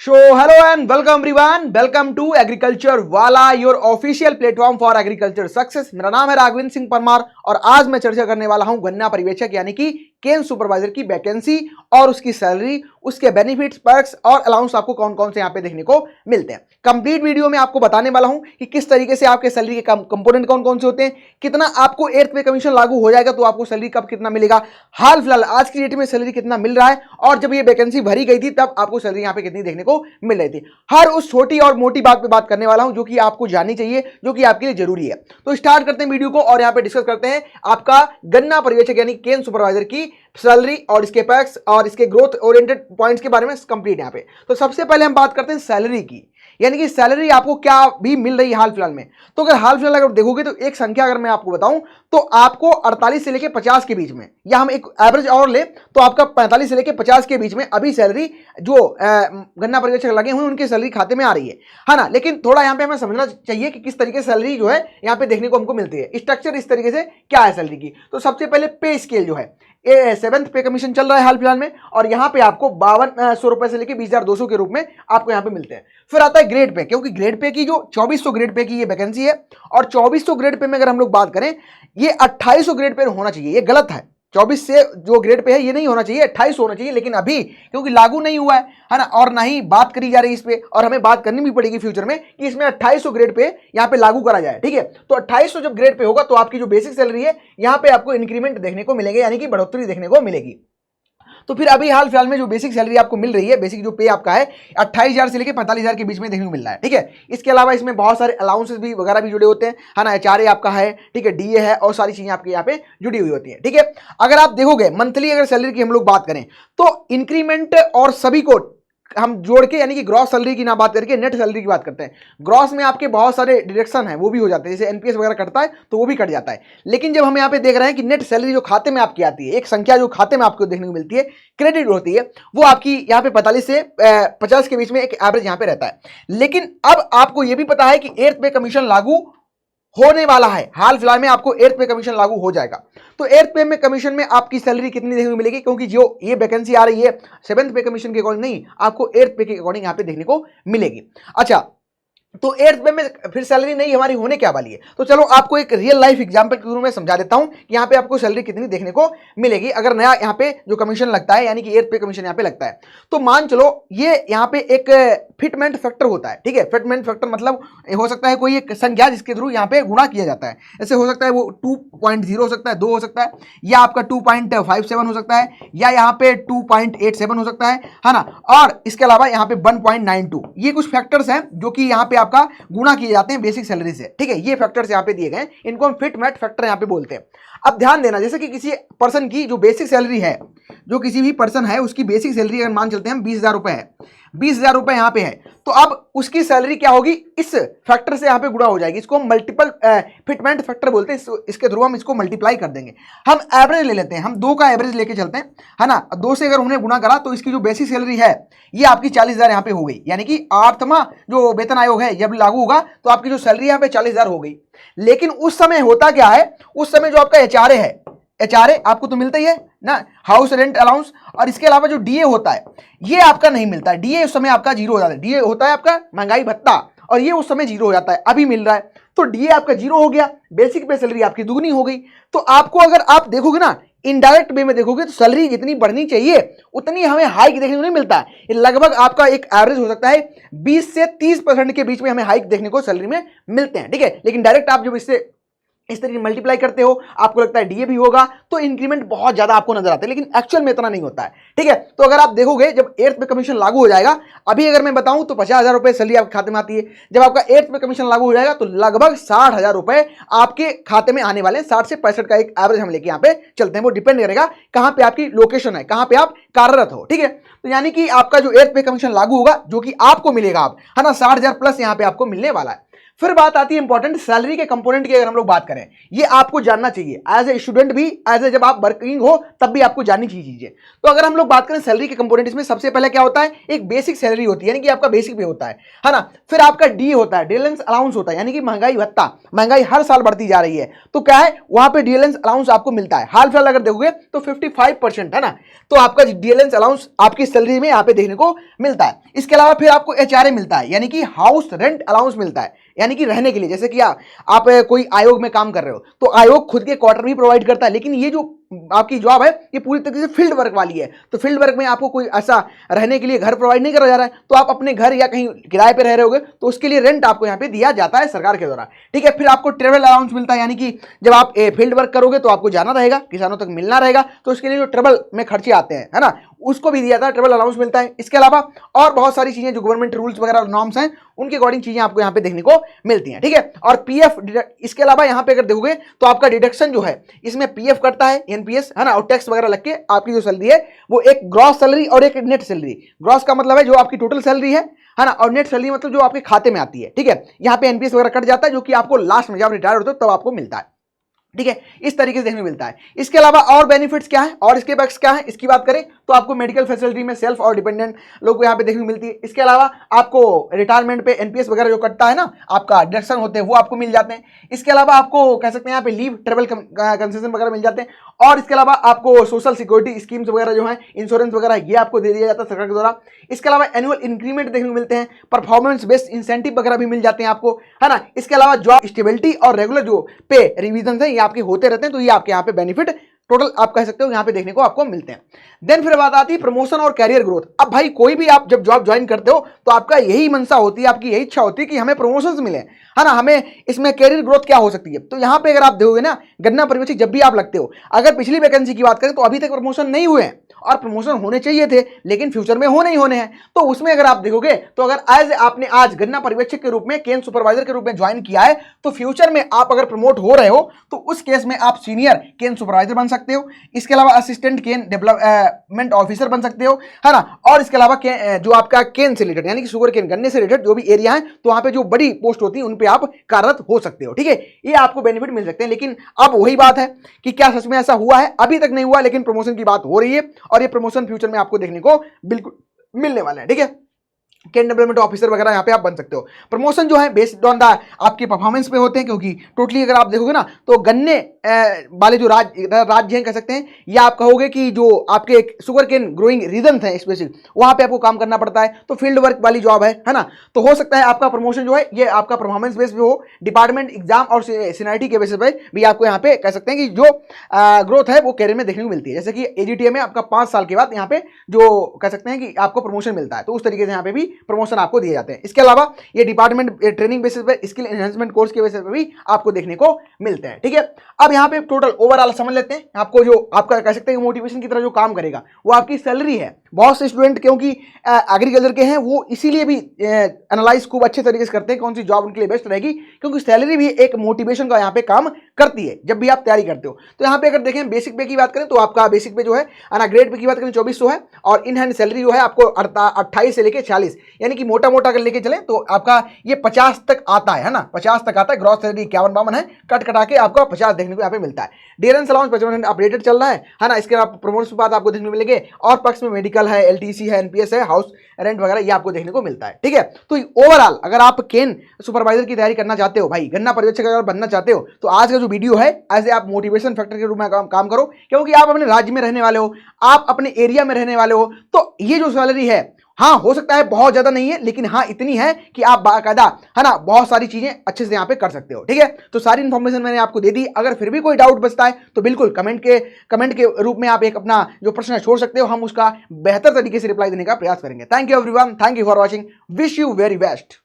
So hello and welcome everyone. Welcome to Agriculture वाला your official platform for agriculture success. मेरा नाम है राघवेंद्र सिंह परमार और आज मैं चर्चा करने वाला हूं गन्ना पर्यवेक्षक यानी कि केन सुपरवाइजर की वैकेंसी और उसकी सैलरी, उसके बेनिफिट्स, पर्क्स और अलाउंस आपको कौन कौन से यहाँ पे देखने को मिलते हैं। कंप्लीट वीडियो में आपको बताने वाला हूं कि किस तरीके से आपके सैलरी के कंपोनेंट कौन कौन से होते हैं, कितना आपको 8th पे कमीशन लागू हो जाएगा तो आपको सैलरी कब कितना मिलेगा, हाल फिलहाल आज की डेट में सैलरी कितना मिल रहा है और जब ये वैकेंसी भरी गई थी तब आपको सैलरी यहाँ पे कितनी देखने को मिल रही थी। हर उस छोटी और मोटी बात पे बात करने वाला हूं जो कि आपको जाननी चाहिए, जो कि आपके लिए जरूरी है। तो स्टार्ट करते हैं वीडियो को और यहाँ पे डिस्कस करते हैं आपका गन्ना पर्यवेक्षक यानी केन सुपरवाइजर की सैलरी और इसके पैक्स और इसके ग्रोथ ओरिएंटेड पॉइंट्स के बारे में कंप्लीट यहाँ पे। तो सबसे पहले हम बात करते हैं सैलरी की, यानी कि सैलरी आपको क्या भी मिल रही है हाल फिलहाल में। तो अगर हाल फिलहाल अगर देखोगे तो एक संख्या अगर मैं आपको बताऊं तो आपको 48 से लेके 50 के बीच में, या हम एक एवरेज और ले तो आपका 45 से लेके 50 के बीच में अभी सैलरी जो गन्ना पर्यवेक्षक लगे हुए उनके सैलरी खाते में आ रही है ना। लेकिन थोड़ा यहाँ पे हमें समझना चाहिए कि किस तरीके से सैलरी जो है यहाँ पे देखने को हमको मिलती है, स्ट्रक्चर इस तरीके से क्या है सैलरी की। तो सबसे पहले पे स्केल जो है 7th पे कमीशन चल रहा है हाल फिलहाल में और यहाँ पे आपको 5200 रुपए से लेके 20,200 के रूप में आपको यहाँ पे मिलते हैं। फिर आता है ग्रेड पे, क्योंकि ग्रेड पे की जो 2400 ग्रेड पे की ये वैकेंसी है और 2400 ग्रेड पे में अगर हम लोग बात करें ये 2800 ग्रेड पे होना चाहिए, ये गलत है। 24 से जो ग्रेड पे है ये नहीं होना चाहिए, 28 होना चाहिए, लेकिन अभी क्योंकि लागू नहीं हुआ है ना, और ना ही बात करी जा रही है इस पे, और हमें बात करनी भी पड़ेगी फ्यूचर में कि इसमें 2800 ग्रेड पे यहाँ पे लागू करा जाए। ठीक है, तो 2800 जब ग्रेड पे होगा तो आपकी जो बेसिक सैलरी है यहाँ पे आपको इंक्रीमेंट देखने को मिलेंगे, यानी कि बढ़ोतरी देखने को मिलेगी। तो फिर अभी हाल फिलहाल में जो बेसिक सैलरी आपको मिल रही है, बेसिक जो पे आपका है 28,000 से लेके 45,000 के बीच में देखने को मिल रहा है। ठीक है, इसके अलावा इसमें बहुत सारे अलाउंसेस भी वगैरह भी जुड़े होते हैं, है ना। HRA आपका है, ठीक है, DA है और सारी चीजें आपके यहाँ पे जुड़ी हुई होती है। ठीक है, अगर आप देखोगे मंथली अगर सैलरी की हम लोग बात करें तो इंक्रीमेंट और सभी को हम जोड़ के, यानी कि ग्रॉस सैलरी की ना बात करके नेट सैलरी की बात करते हैं। ग्रॉस में आपके बहुत सारे डिडक्शन है वो भी हो जाते हैं, जैसे NPS वगैरह कटता है तो वो भी कट जाता है। लेकिन जब हम यहाँ पे देख रहे हैं कि नेट सैलरी जो खाते में आपकी आती है, एक संख्या जो खाते में आपको देखने को मिलती है, क्रेडिट होती है, वो आपकी यहाँ पे 45 से 50 के बीच में एक एवरेज यहाँ पे रहता है। लेकिन अब आपको ये भी पता है कि 8th पे कमीशन लागू होने वाला है, हाल फिलहाल में आपको 8th पे कमीशन लागू हो जाएगा। तो 8th पे में कमीशन में आपकी सैलरी कितनी देखने को मिलेगी, क्योंकि जो ये वैकेंसी आ रही है 7th पे कमीशन के अकॉर्डिंग नहीं, आपको 8th पे के अकॉर्डिंग यहाँ पे देखने को मिलेगी। अच्छा, तो 8th पे में फिर सैलरी नहीं हमारी होने क्या वाली है, तो चलो आपको एक रियल लाइफ एग्जांपल के थ्रू में समझा देता हूं कि यहाँ पे आपको सैलरी कितनी देखने को मिलेगी अगर नया यहाँ पे जो कमीशन लगता है, यानी कि 8th पे कमीशन यहाँ पे लगता है। तो मान चलो ये यहाँ पे एक फिटमेंट फैक्टर होता है। ठीक है, फिटमेंट फैक्टर मतलब हो सकता है कोई एक संख्या जिसके थ्रू यहाँ पे गुणा किया जाता है। ऐसे हो सकता है वो 2.0 हो सकता है, 2 हो सकता है, या आपका 2.57 हो सकता है, या यहाँ पे 2.87 हो सकता है ना। और इसके अलावा यहाँ पे 1.92, ये कुछ फैक्टर्स हैं जो कि यहाँ पे आपका गुणा किए जाते हैं बेसिक सैलरी से। ठीक है, ये फैक्टर्स यहाँ पे दिए गए, इनको हम फिट मैट फैक्टर यहाँ पे बोलते हैं। अब ध्यान देना, जैसे कि किसी पर्सन की जो बेसिक सैलरी है, जो किसी भी पर्सन है उसकी बेसिक सैलरी अगर मान चलते हैं हम 20,000 रुपए है, 20,000 रुपए यहाँ पे है, तो अब उसकी सैलरी क्या होगी, इस फैक्टर से यहाँ पे गुणा हो जाएगी। इसको हम मल्टीपल फिटमेंट फैक्टर बोलते हैं, इसके थ्रू हम इसको मल्टीप्लाई कर देंगे। हम एवरेज ले लेते हैं, हम 2 का एवरेज लेके चलते हैं, है ना। 2 से अगर हमने गुणा करा तो इसकी जो बेसिक सैलरी है ये आपकी 40,000 यहाँ पे हो गई, यानी कि 8वां जो वेतन आयोग है जब लागू होगा तो आपकी जो सैलरी यहाँ पे 40,000 हो गई। लेकिन उस समय होता क्या है, उस समय जो आपका HRA है, HRA आपको तो मिलता ही है ना, हाउस रेंट अलाउंस, और इसके अलावा जो DA होता है ये आपका नहीं मिलता है। DA उस समय आपका 0 हो जाता है, DA होता है आपका महंगाई भत्ता, और ये उस समय 0 हो जाता है, अभी मिल रहा है। तो DA आपका 0 हो गया, बेसिक पे सैलरी आपकी दुगनी हो गई। तो आपको अगर आप देखोगे ना इनडायरेक्ट वे में देखोगे तो सैलरी जितनी बढ़नी चाहिए उतनी हमें हाइक देखने को नहीं मिलता है। ये लगभग आपका एक एवरेज हो सकता है 20 से 30% के बीच में हमें हाइक देखने को सैलरी में मिलते हैं। ठीक है, लेकिन डायरेक्ट आप जब इससे इस तरीके मल्टीप्लाई करते हो आपको लगता है DA भी होगा तो इंक्रीमेंट बहुत ज्यादा आपको नजर आता है, लेकिन एक्चुअल में इतना नहीं होता है। ठीक है, तो अगर आप देखोगे जब 8th पे कमीशन लागू हो जाएगा, अभी अगर मैं बताऊं तो 50,000 रुपए सैलरी आपके खाते में आती है, जब आपका 8th पे कमीशन लागू हो जाएगा तो लगभग 60,000 रुपए आपके खाते में आने वाले हैं। 60 से 65 का एक एवरेज हम लेके यहाँ पे चलते हैं, वो डिपेंड करेगा कहां पे आपकी लोकेशन है, कहां पे आप कार्यरत हो। ठीक है, तो यानी कि आपका जो 8th पे कमीशन लागू होगा जो कि आपको मिलेगा, आप है ना, 60,000 प्लस यहाँ पे आपको मिलने वाला है। फिर बात आती है इंपॉर्टेंट सैलरी के कंपोनेंट की। अगर हम लोग बात करें, ये आपको जानना चाहिए एज ए स्टूडेंट भी, एज ए जब आप वर्किंग हो तब भी आपको जाननी चाहिए चीजें। तो अगर हम लोग बात करें सैलरी के कंपोनेंट, इसमें सबसे पहले क्या होता है, एक बेसिक सैलरी होती है, यानी कि आपका बेसिक पे होता है ना। फिर आपका डी होता है, डिलेंस अलाउंस होता है, यानी कि महंगाई भत्ता। महंगाई हर साल बढ़ती जा रही है तो क्या है, वहां पे डिलेंस अलाउंस आपको मिलता है। हाल फिलहाल अगर देखोगे तो 55% है ना, तो आपका डिलेंस अलाउंस आपकी सैलरी में यहाँ पे देखने को मिलता है। इसके अलावा फिर आपको एचआरए मिलता है, यानी कि हाउस रेंट अलाउंस मिलता है, यानी कि रहने के लिए। जैसे कि आप कोई आयोग में काम कर रहे हो तो आयोग खुद के क्वार्टर भी प्रोवाइड करता है, लेकिन ये जो आपकी जॉब है ये पूरी तरीके से फील्ड वर्क वाली है, तो फील्ड वर्क में आपको कोई ऐसा रहने के लिए घर प्रोवाइड नहीं करा जा रहा है, तो आप अपने घर या कहीं किराए पे रह रहे होगे तो उसके लिए रेंट आपको यहाँ पे दिया जाता है सरकार के द्वारा। ठीक है, फिर आपको ट्रेवल अलाउंस मिलता है, यानी कि जब आप फील्ड वर्क करोगे तो आपको जाना रहेगा, किसानों तक मिलना रहेगा, तो उसके लिए जो ट्रेवल में खर्चे आते हैं है ना, उसको भी दिया जाता है, ट्रेवल अलाउंस मिलता है। इसके अलावा और बहुत सारी चीजें जो गवर्नमेंट रूल्स वगैरह नॉर्म्स हैं उनके अकॉर्डिंग चीजें आपको यहाँ पे देखने को मिलती हैं। ठीक है, और पीएफ, इसके अलावा यहाँ पे अगर देखोगे तो आपका डिडक्शन जो है इसमें पीएफ कटता है, एनपीएस है ना, और टैक्स वगैरह लग के आपकी जो सैलरी है वो एक ग्रॉस सैलरी और एक नेट सैलरी। ग्रॉस का मतलब है जो आपकी टोटल सैलरी है ना, और नेट सैलरी मतलब जो आपके खाते में आती है। ठीक है, यहाँ पे एनपीएस वगैरह कट जाता है जो कि आपको लास्ट में जब रिटायर होते हो तब आपको मिलता है। ठीक है, इस तरीके से देखने को मिलता है। इसके अलावा और बेनिफिट्स क्या है और इसके बैक्स क्या है, इसकी बात करें तो आपको मेडिकल फैसिलिटी में सेल्फ और डिपेंडेंट लोगों को यहाँ पे देखने को मिलती है। इसके अलावा आपको रिटायरमेंट पे एनपीएस वगैरह जो कटता है ना, आपका डिडक्शन होते हैं वो आपको मिल जाते हैं। इसके अलावा आपको कह सकते हैं यहाँ पे लीव, ट्रेवल कंसेशन वगैरह मिल जाते हैं, और इसके अलावा आपको सोशल सिक्योरिटी स्कीम्स वगैरह जो है, इंश्योरेंस वगैरह, ये आपको दे दिया जाता है सरकार के द्वारा। इसके अलावा एनुअल इंक्रीमेंट देखने को मिलते हैं, परफॉर्मेंस बेस्ड इंसेंटिव वगैरह भी मिल जाते हैं आपको, है ना। इसके अलावा जॉब स्टेबिलिटी और रेगुलर जो पे रिवीजन है ये आपके होते रहते हैं, तो ये आपके यहाँ पे बेनिफिट टोटल आप कह सकते हो यहाँ पे देखने को आपको मिलते हैं। देन फिर बात आती है प्रमोशन और कैरियर ग्रोथ। अब भाई कोई भी आप जब जॉब ज्वाइन करते हो तो आपका यही मंशा होती है, आपकी यही इच्छा होती है कि हमें प्रमोशंस मिले, है ना, हमें इसमें कैरियर ग्रोथ क्या हो सकती है। तो यहाँ पे अगर आप देखोगे ना, गन्ना पर्यवेक्षक जब भी आप लगते हो, अगर पिछली वैकेंसी की बात करें तो अभी तक प्रमोशन नहीं हुए हैं, और प्रमोशन होने चाहिए थे लेकिन फ्यूचर में होने ही होने हैं। तो उसमें अगर आप देखोगे तो अगर एज आपने आज गन्ना पर्यवेक्षक के रूप में, केन सुपरवाइजर के रूप में ज्वाइन किया है, तो फ्यूचर में आप अगर प्रमोट हो रहे हो तो उस केस में आप सीनियर केन सुपरवाइजर बन सकते हो। इसके अलावा असिस्टेंट केन डेवलपमेंट ऑफिसर बन सकते हो, है ना। और इसके अलावा जो आपका केन से रिलेटेड यानी कि शुगर केन, गन्ने से रिलेटेड जो भी एरिया है, तो वहां पे जो बड़ी पोस्ट होती है उन पे आप कार्यरत हो सकते हो। ठीक है, ये आपको बेनिफिट मिल सकते हैं। लेकिन अब वही बात है कि क्या सच में ऐसा हुआ है, अभी तक नहीं हुआ, लेकिन प्रमोशन की बात हो रही है और ये प्रमोशन फ्यूचर में आपको देखने को बिल्कुल मिलने वाला है। ठीक है, केन डेवलपमेंट ऑफिसर वगैरह यहाँ पे आप बन सकते हो। प्रमोशन जो है बेस्ड ऑन द आपके परफॉर्मेंस पे होते हैं, क्योंकि टोटली अगर आप देखोगे ना तो गन्ने वाले जो राज्य हैं कह सकते हैं, या आप कहोगे कि जो आपके शुगर केन ग्रोइंग रीजन है स्पेसिफिक, वहां पे आपको काम करना पड़ता है, तो फील्ड वर्क वाली जॉब है ना। तो हो सकता है आपका प्रमोशन जो है ये आपका परफॉर्मेंस बेस पे हो, डिपार्टमेंट एग्जाम और सीनियरिटी के बेसिस पे भी आपको यहाँ पे कह सकते हैं कि जो ग्रोथ है वो कैरियर में देखने को मिलती है। जैसे कि एजीटीए में आपका 5 साल के बाद यहाँ पे जो कह सकते हैं कि आपको प्रमोशन मिलता है, तो उस तरीके से यहाँ पे भी प्रमोशन आपको दिए जाते हैं। इसके अलावा ये डिपार्टमेंट ट्रेनिंग बेसिस पे, स्किल एनहांसमेंट कोर्स के बेसिस पे भी आपको देखने को मिलते हैं। ठीक है, अब यहाँ पे टोटल ओवरऑल समझ लेते हैं। आपको जो आपका कह सकते हैं मोटिवेशन की तरह जो काम करेगा वो आपकी सैलरी है। बहुत से स्टूडेंट क्योंकि एग्रीकल्चर के हैं वो इसीलिए भी एनालाइज खूब अच्छे तरीके से करते हैं कौन सी जॉब उनके लिए बेस्ट रहेगी, क्योंकि सैलरी भी एक मोटिवेशन का यहाँ पे काम करती है जब भी आप तैयारी करते हो। तो यहाँ पे अगर देखें बेसिक पे की बात करें तो आपका बेसिक पे जो है ग्रेड पे की बात करें 2400 है, और इन हैंड सैलरी जो है आपको 28 से लेके 40, यानी कि मोटा मोटा अगर लेके चले तो आपका ये 50 तक आता है ना, 50 तक आता है। ग्रॉस सैलरी 51-52 है, कट कटा के आपका 50 देखने को यहाँ पे मिलता है। डियरेंस अलाउंस 55% अपडेटेड चल रहा है ना। इसके बाद प्रमोशन के बाद आपको देखने को मिलेंगे, और पक्ष में मेडिकल है, एलटीसी है, एनपीएस है, हाउस रेंट वगैरह ये आपको देखने को मिलता है। ठीक है, तो ओवरऑल अगर आप केन सुपरवाइजर की तैयारी करना चाहते हो, भाई गन्ना पर्यवेक्षक अगर बनना चाहते हो, तो आज का जो वीडियो है ऐसे आप मोटिवेशन फैक्टर के रूप में काम करो, क्योंकि आप अपने राज्य में रहने वाले हो, आप अपने एरिया में रहने वाले हो, तो ये जो सैलरी है, हाँ हो सकता है बहुत ज्यादा नहीं है, लेकिन हाँ इतनी है कि आप बाकायदा है ना बहुत सारी चीजें अच्छे से यहाँ पे कर सकते हो। ठीक है, तो सारी इंफॉर्मेशन मैंने आपको दे दी। अगर फिर भी कोई डाउट बचता है तो बिल्कुल कमेंट के रूप में आप एक अपना जो प्रश्न छोड़ सकते हो, हम उसका बेहतर तरीके से रिप्लाई देने का प्रयास करेंगे। Thank you everyone, thank you for watching, wish you very best.